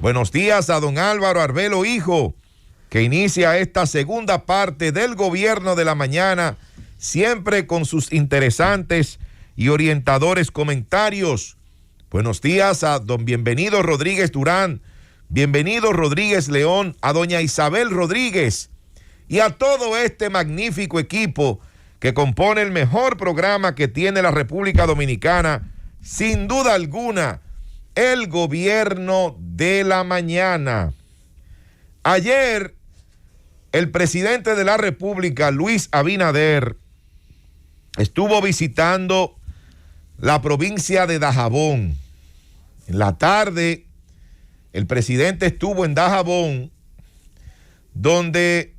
Buenos días a don Álvaro Arbelo Hijo, que inicia esta segunda parte del Gobierno de la Mañana, siempre con sus interesantes y orientadores comentarios. Buenos días a don Bienvenido Rodríguez Durán, Bienvenido Rodríguez León, a doña Isabel Rodríguez y a todo este magnífico equipo que compone el mejor programa que tiene la República Dominicana, sin duda alguna, el Gobierno de la Mañana. Ayer, el presidente de la República, Luis Abinader, estuvo visitando la provincia de Dajabón. En la tarde, el presidente estuvo en Dajabón, donde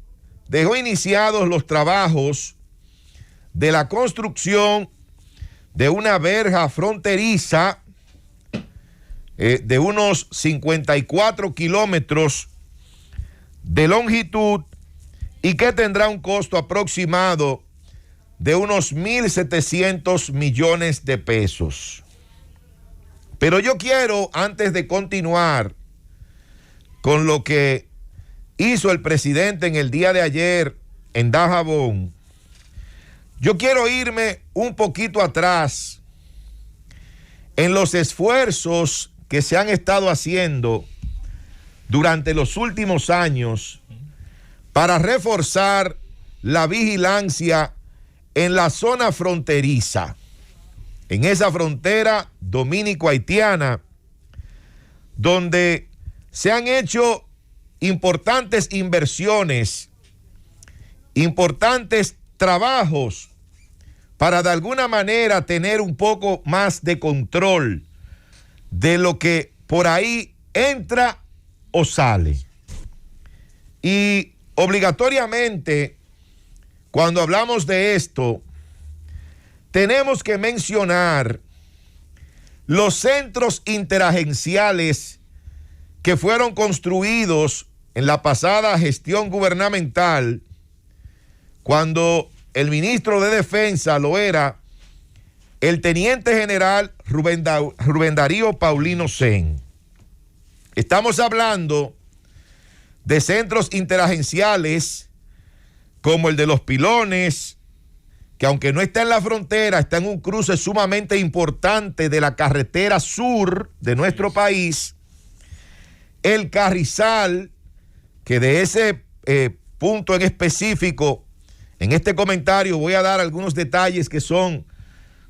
dejó iniciados los trabajos de la construcción de una verja fronteriza de unos 54 kilómetros de longitud y que tendrá un costo aproximado de unos 1.700 millones de pesos. Pero yo quiero, antes de continuar con lo que hizo el presidente en el día de ayer en Dajabón, yo quiero irme un poquito atrás en los esfuerzos que se han estado haciendo durante los últimos años para reforzar la vigilancia en la zona fronteriza, en esa frontera dominico-haitiana, donde se han hecho importantes inversiones, importantes trabajos para de alguna manera tener un poco más de control de lo que por ahí entra o sale. Y obligatoriamente, cuando hablamos de esto, tenemos que mencionar los centros interagenciales que fueron construidos en la pasada gestión gubernamental, cuando el ministro de Defensa lo era el teniente general Rubén Darío Paulino Sen. Estamos hablando de centros interagenciales como el de Los Pilones, que aunque no está en la frontera, está en un cruce sumamente importante de la carretera sur de nuestro país. El Carrizal, que de ese punto en específico, en este comentario voy a dar algunos detalles que son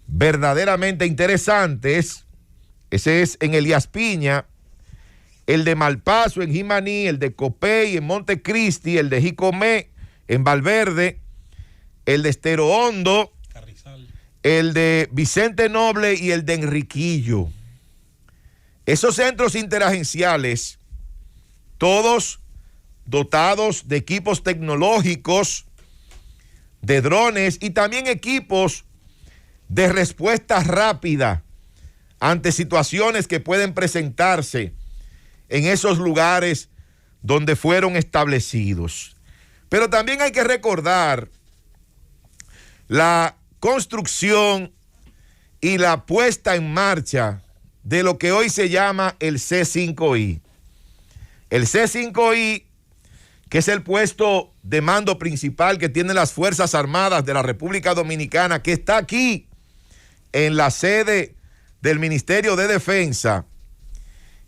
verdaderamente interesantes. Ese es en Elías Piña, el de Malpaso en Jimaní, el de Copey en Montecristi, el de Jicomé en Valverde, el de Estero Hondo, Carrizal, el de Vicente Noble y el de Enriquillo. Esos centros interagenciales, todos dotados de equipos tecnológicos, de drones y también equipos de respuesta rápida ante situaciones que pueden presentarse en esos lugares donde fueron establecidos. Pero también hay que recordar la construcción y la puesta en marcha de lo que hoy se llama el C5I. El C5I, que es el puesto de mando principal que tienen las Fuerzas Armadas de la República Dominicana, que está aquí en la sede del Ministerio de Defensa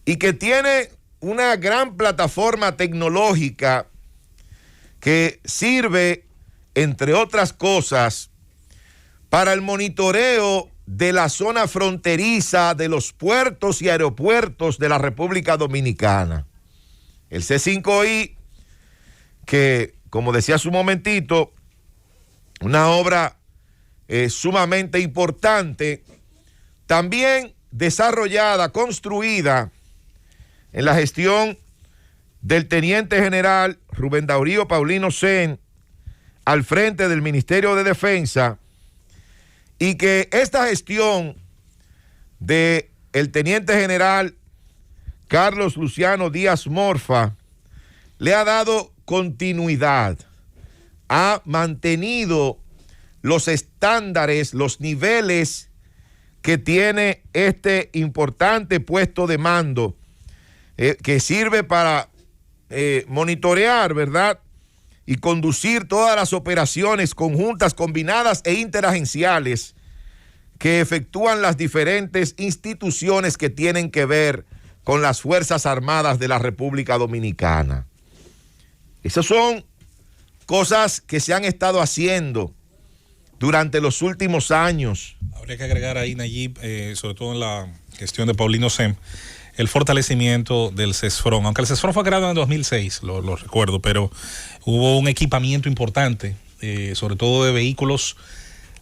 y que tiene una gran plataforma tecnológica que sirve, entre otras cosas, para el monitoreo de la zona fronteriza de los puertos y aeropuertos de la República Dominicana. El C5I, que, como decía hace un momentito, una obra sumamente importante, también desarrollada, construida en la gestión del teniente general Rubén Darío Paulino Sen al frente del Ministerio de Defensa, y que esta gestión de el teniente general Carlos Luciano Díaz Morfa le ha dado continuidad, ha mantenido los estándares, los niveles que tiene este importante puesto de mando que sirve para monitorear, ¿verdad? Y conducir todas las operaciones conjuntas, combinadas e interagenciales que efectúan las diferentes instituciones que tienen que ver con las Fuerzas Armadas de la República Dominicana. Esas son cosas que se han estado haciendo durante los últimos años. Habría que agregar ahí, Nayib, sobre todo en la gestión de Paulino Sem, el fortalecimiento del CESFRON. Aunque el CESFRON fue creado en el 2006, lo recuerdo, pero hubo un equipamiento importante, sobre todo de vehículos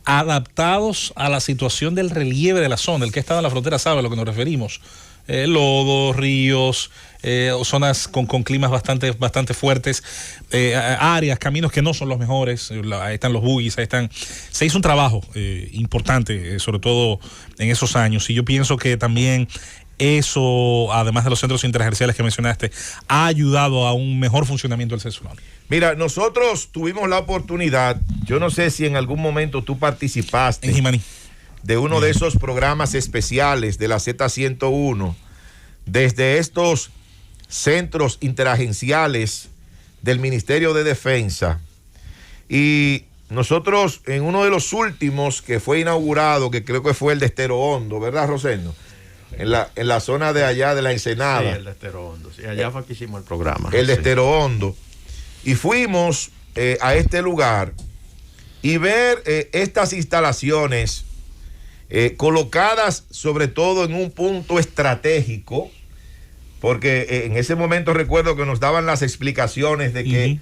adaptados a la situación del relieve de la zona. El que ha estado en la frontera sabe a lo que nos referimos. Lodos, ríos, zonas con climas bastante fuertes, áreas, caminos que no son los mejores. Ahí están los buggies, se hizo un trabajo importante, sobre todo en esos años, y yo pienso que también eso, además de los centros interagenciales que mencionaste, ha ayudado a un mejor funcionamiento del CESFRON. Mira, nosotros tuvimos la oportunidad, yo no sé si en algún momento tú participaste en Jimaní, de uno de esos programas especiales de la Z101, desde estos centros interagenciales del Ministerio de Defensa. Y nosotros, en uno de los últimos que fue inaugurado, que creo que fue el de Estero Hondo, ¿verdad, Rosendo? En la zona de allá de la Ensenada. Sí, el de Estero Hondo. Sí, allá fue que hicimos el programa. El de Estero Hondo. Y fuimos a este lugar y ver estas instalaciones colocadas sobre todo en un punto estratégico, porque en ese momento recuerdo que nos daban las explicaciones de que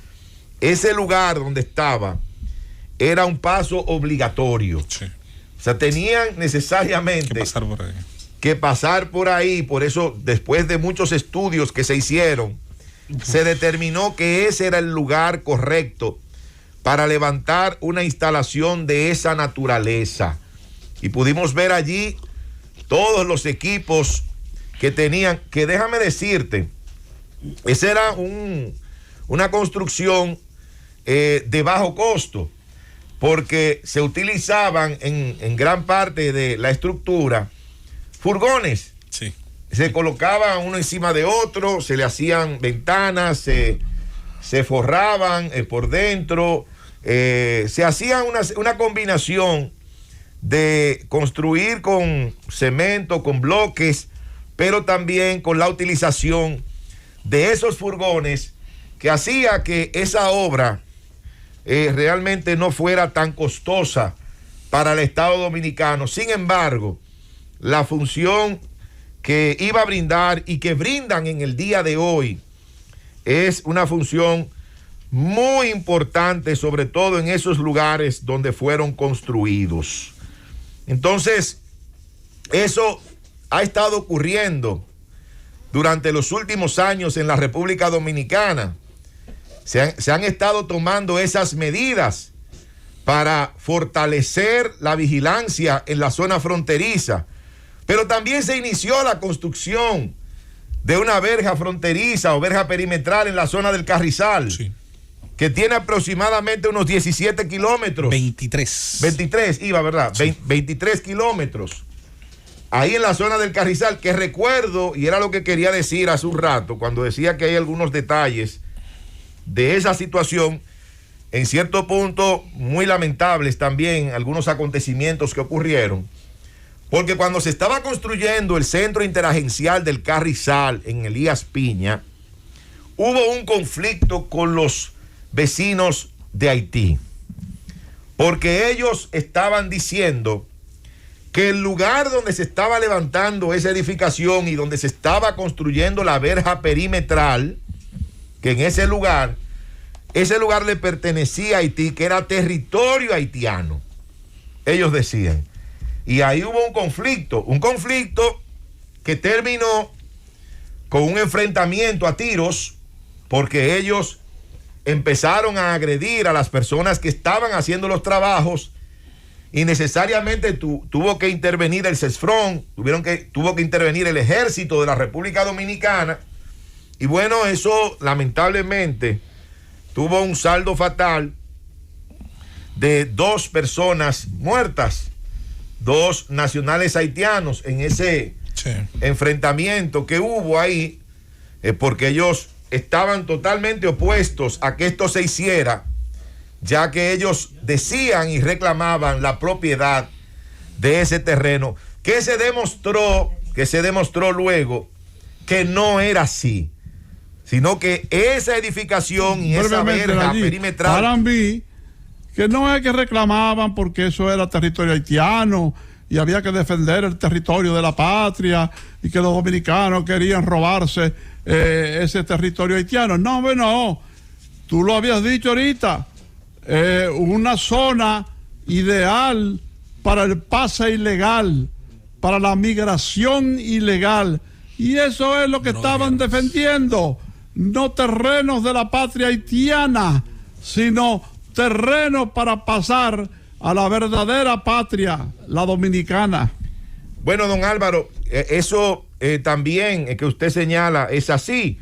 ese lugar donde estaba era un paso obligatorio. Sí. O sea, tenían necesariamente que pasar por ahí. Por eso, después de muchos estudios que se hicieron, se determinó que ese era el lugar correcto para levantar una instalación de esa naturaleza. Y pudimos ver allí todos los equipos que tenían, que déjame decirte, esa era una construcción de bajo costo, porque se utilizaban en gran parte de la estructura furgones. Sí. Se colocaban uno encima de otro, se le hacían ventanas, se forraban por dentro, se hacía una combinación de construir con cemento, con bloques, pero también con la utilización de esos furgones, que hacía que esa obra realmente no fuera tan costosa para el Estado Dominicano. Sin embargo, la función que iba a brindar y que brindan en el día de hoy es una función muy importante, sobre todo en esos lugares donde fueron construidos. Entonces, eso ha estado ocurriendo durante los últimos años en la República Dominicana. Se han estado tomando esas medidas para fortalecer la vigilancia en la zona fronteriza, pero también se inició la construcción de una verja fronteriza o verja perimetral en la zona del Carrizal, sí, que tiene aproximadamente unos 17 kilómetros. 23 iba, ¿verdad? Sí. 23 kilómetros. Ahí en la zona del Carrizal, que recuerdo, y era lo que quería decir hace un rato, cuando decía que hay algunos detalles de esa situación, en cierto punto muy lamentables también, algunos acontecimientos que ocurrieron, porque cuando se estaba construyendo el centro interagencial del Carrizal en Elías Piña, hubo un conflicto con los vecinos de Haití, porque ellos estaban diciendo que el lugar donde se estaba levantando esa edificación y donde se estaba construyendo la verja perimetral, que en ese lugar le pertenecía a Haití, que era territorio haitiano, ellos decían. Y ahí hubo un conflicto que terminó con un enfrentamiento a tiros, porque ellos empezaron a agredir a las personas que estaban haciendo los trabajos, y necesariamente tuvo que intervenir el CESFRON, tuvo que intervenir el Ejército de la República Dominicana, y bueno, eso lamentablemente tuvo un saldo fatal de 2 personas muertas, 2 nacionales haitianos en ese enfrentamiento que hubo ahí, porque ellos estaban totalmente opuestos a que esto se hiciera, ya que ellos decían y reclamaban la propiedad de ese terreno, que se demostró luego que no era así, sino que esa edificación y esa verja perimetral. Para mí, que no es que reclamaban porque eso era territorio haitiano y había que defender el territorio de la patria y que los dominicanos querían robarse ese territorio haitiano. No, bueno, tú lo habías dicho ahorita, una zona ideal para el pase ilegal, para la migración ilegal, y eso es lo que estaban defendiendo, no terrenos de la patria haitiana, sino terrenos para pasar a la verdadera patria, la dominicana. Bueno, don Álvaro, eso también que usted señala es así,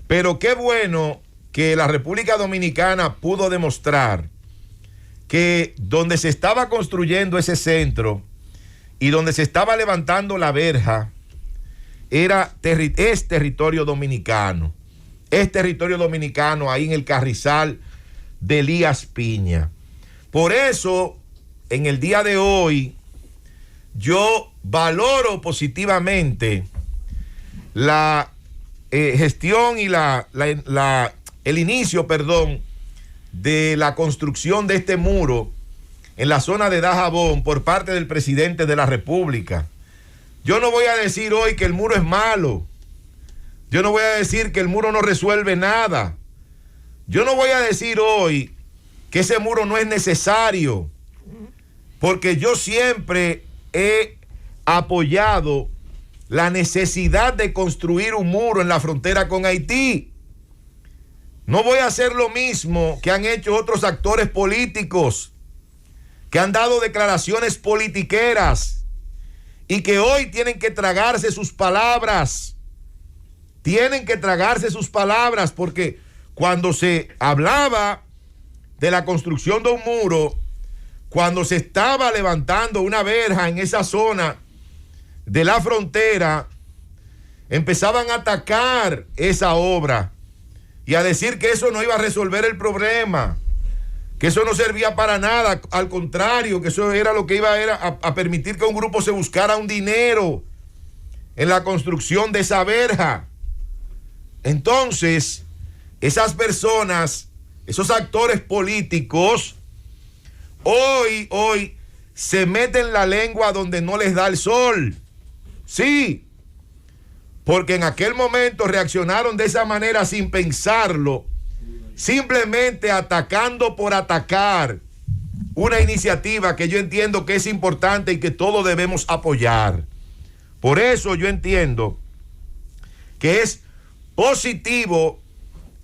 pero qué bueno que la República Dominicana pudo demostrar que donde se estaba construyendo ese centro y donde se estaba levantando la verja es territorio dominicano. Es territorio dominicano ahí en el Carrizal de Elías Piña. Por eso, en el día de hoy, yo valoro positivamente la gestión y el inicio, de la construcción de este muro en la zona de Dajabón por parte del presidente de la República. Yo no voy a decir hoy que el muro es malo. Yo no voy a decir que el muro no resuelve nada. Yo no voy a decir hoy que ese muro no es necesario, porque yo siempre he apoyado la necesidad de construir un muro en la frontera con Haití. No voy a hacer lo mismo que han hecho otros actores políticos, que han dado declaraciones politiqueras y que hoy tienen que tragarse sus palabras. Tienen que tragarse sus palabras, porque cuando se hablaba de la construcción de un muro, cuando se estaba levantando una verja en esa zona de la frontera, empezaban a atacar esa obra y a decir que eso no iba a resolver el problema, que eso no servía para nada, al contrario, que eso era lo que iba a permitir que un grupo se buscara un dinero en la construcción de esa verja. Entonces, esas personas, esos actores políticos, hoy se meten la lengua donde no les da el sol. Sí, porque en aquel momento reaccionaron de esa manera sin pensarlo, simplemente atacando por atacar una iniciativa que yo entiendo que es importante y que todos debemos apoyar. Por eso yo entiendo que es positivo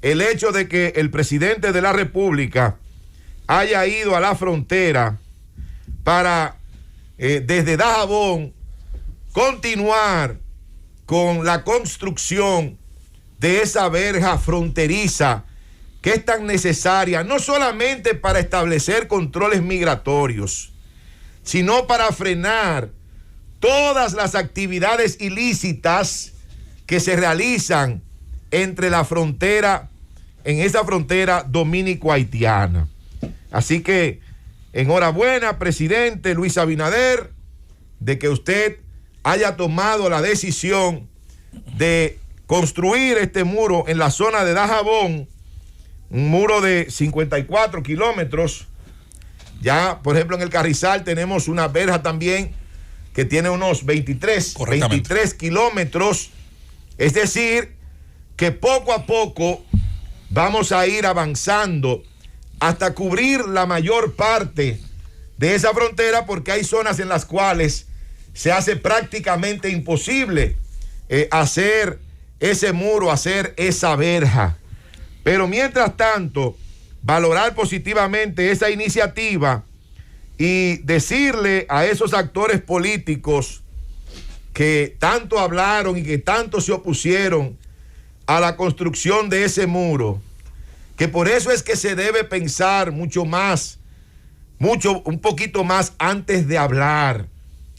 el hecho de que el presidente de la República haya ido a la frontera para desde Dajabón continuar con la construcción de esa verja fronteriza que es tan necesaria, no solamente para establecer controles migratorios, sino para frenar todas las actividades ilícitas que se realizan entre la frontera, en esa frontera dominico-haitiana. Así que enhorabuena, presidente Luis Abinader, de que usted haya tomado la decisión de construir este muro en la zona de Dajabón, un muro de 54 kilómetros. Ya, por ejemplo, en el Carrizal tenemos una verja también que tiene unos 23 kilómetros. Es decir, que poco a poco vamos a ir avanzando hasta cubrir la mayor parte de esa frontera, porque hay zonas en las cuales se hace prácticamente imposible hacer ese muro, hacer esa verja. Pero mientras tanto, valorar positivamente esa iniciativa y decirle a esos actores políticos que tanto hablaron y que tanto se opusieron a la construcción de ese muro, que por eso es que se debe pensar un poquito más antes de hablar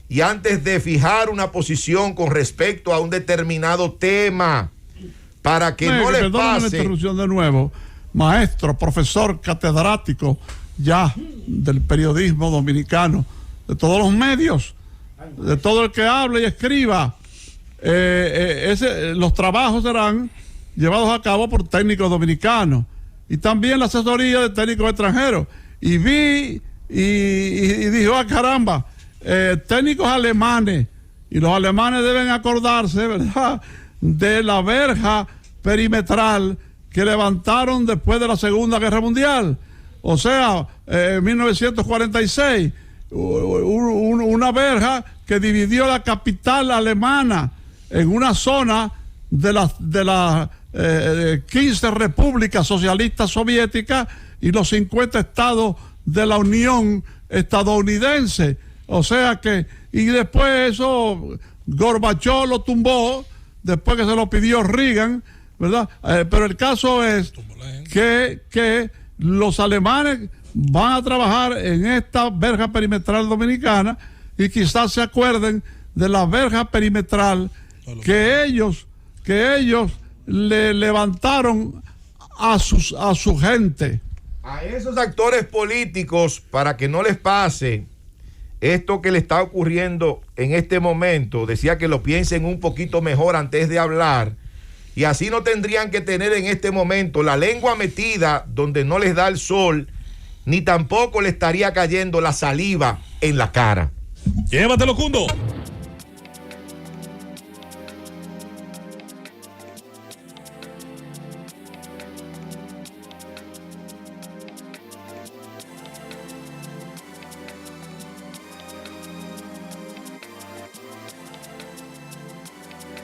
y antes de fijar una posición con respecto a un determinado tema, para que no les perdóname la pase. interrupción de nuevo. Maestro, profesor, catedrático ya del periodismo dominicano, de todos los medios, de todo el que hable y escriba. Los trabajos serán llevados a cabo por técnicos dominicanos y también la asesoría de técnicos extranjeros. Y vi y dijo, caramba, técnicos alemanes, y los alemanes deben acordarse, ¿verdad?, de la verja perimetral que levantaron después de la Segunda Guerra Mundial. O sea, en 1946, una verja que dividió la capital alemana en una zona de las 15 repúblicas socialistas soviéticas y los 50 estados de la Unión estadounidense. O sea que, y después eso, Gorbachov lo tumbó, después que se lo pidió Reagan, ¿verdad? Pero el caso es que los alemanes van a trabajar en esta verja perimetral dominicana y quizás se acuerden de la verja perimetral que ellos le levantaron a su gente. A esos actores políticos, para que no les pase esto que le está ocurriendo en este momento, decía que lo piensen un poquito mejor antes de hablar, y así no tendrían que tener en este momento la lengua metida donde no les da el sol, ni tampoco le estaría cayendo la saliva en la cara. Llévatelo, Cundo.